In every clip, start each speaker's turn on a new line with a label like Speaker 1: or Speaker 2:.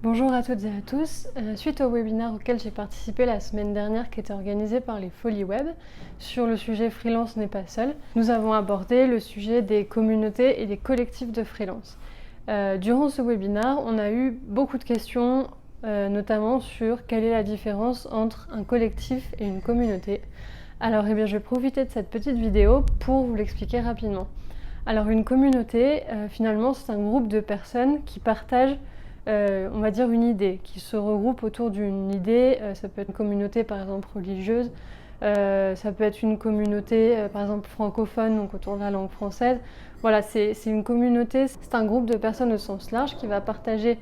Speaker 1: Bonjour à toutes et à tous. Suite au webinaire auquel j'ai participé la semaine dernière qui était organisé par les Folies Web sur le sujet freelance n'est pas seul, nous avons abordé le sujet des communautés et des collectifs de freelance. Durant ce webinaire, on a eu beaucoup de questions, notamment sur quelle est la différence entre un collectif et une communauté. Alors je vais profiter de cette petite vidéo pour vous l'expliquer rapidement. Alors une communauté, finalement, c'est un groupe de personnes qui partagent on va dire une idée, qui se regroupe autour d'une idée. Ça peut être une communauté par exemple religieuse, ça peut être une communauté par exemple francophone, donc autour de la langue française. Voilà, c'est une communauté, c'est un groupe de personnes au sens large qui va partager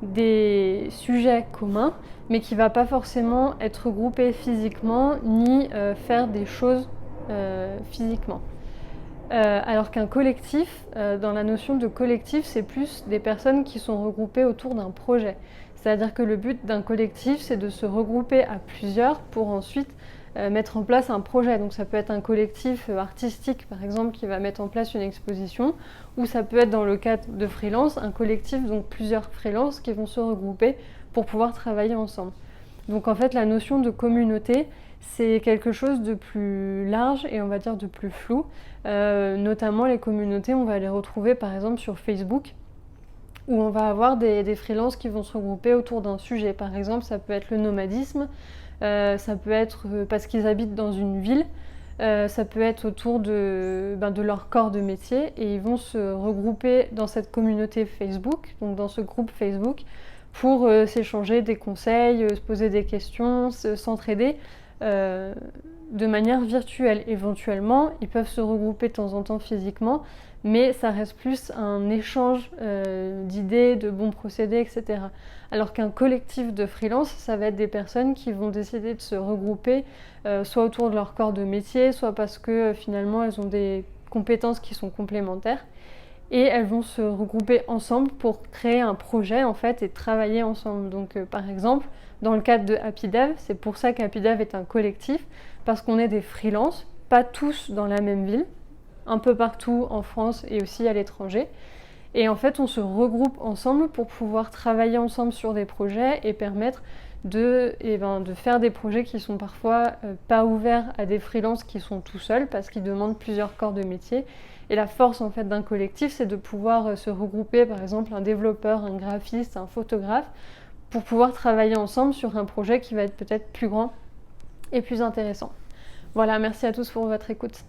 Speaker 1: des sujets communs, mais qui ne va pas forcément être regroupé physiquement, ni faire des choses physiquement. Alors qu'un collectif, dans la notion de collectif, c'est plus des personnes qui sont regroupées autour d'un projet. C'est-à-dire que le but d'un collectif, c'est de se regrouper à plusieurs pour ensuite mettre en place un projet. Donc ça peut être un collectif artistique, par exemple, qui va mettre en place une exposition, ou ça peut être dans le cadre de freelance, un collectif, donc plusieurs freelances qui vont se regrouper pour pouvoir travailler ensemble. Donc en fait, la notion de communauté, c'est quelque chose de plus large et on va dire de plus flou. Notamment les communautés, on va les retrouver par exemple sur Facebook, où on va avoir des freelances qui vont se regrouper autour d'un sujet. Par exemple, ça peut être le nomadisme, ça peut être parce qu'ils habitent dans une ville, ça peut être autour de leur corps de métier, et ils vont se regrouper dans cette communauté Facebook, donc dans ce groupe Facebook, pour s'échanger des conseils, se poser des questions, s'entraider de manière virtuelle. Éventuellement, ils peuvent se regrouper de temps en temps physiquement, mais ça reste plus un échange d'idées, de bons procédés, etc. Alors qu'un collectif de freelance, ça va être des personnes qui vont décider de se regrouper, soit autour de leur corps de métier, soit parce que finalement elles ont des compétences qui sont complémentaires, et elles vont se regrouper ensemble pour créer un projet en fait et travailler ensemble. Donc par exemple, dans le cadre de HappyDev, c'est pour ça qu'HappyDev est un collectif, parce qu'on est des freelances, pas tous dans la même ville, un peu partout en France et aussi à l'étranger. Et en fait, on se regroupe ensemble pour pouvoir travailler ensemble sur des projets et permettre de faire des projets qui sont parfois pas ouverts à des freelances qui sont tout seuls parce qu'ils demandent plusieurs corps de métier. Et la force en fait d'un collectif, c'est de pouvoir se regrouper, par exemple un développeur, un graphiste, un photographe, pour pouvoir travailler ensemble sur un projet qui va être peut-être plus grand et plus intéressant. Voilà, merci à tous pour votre écoute.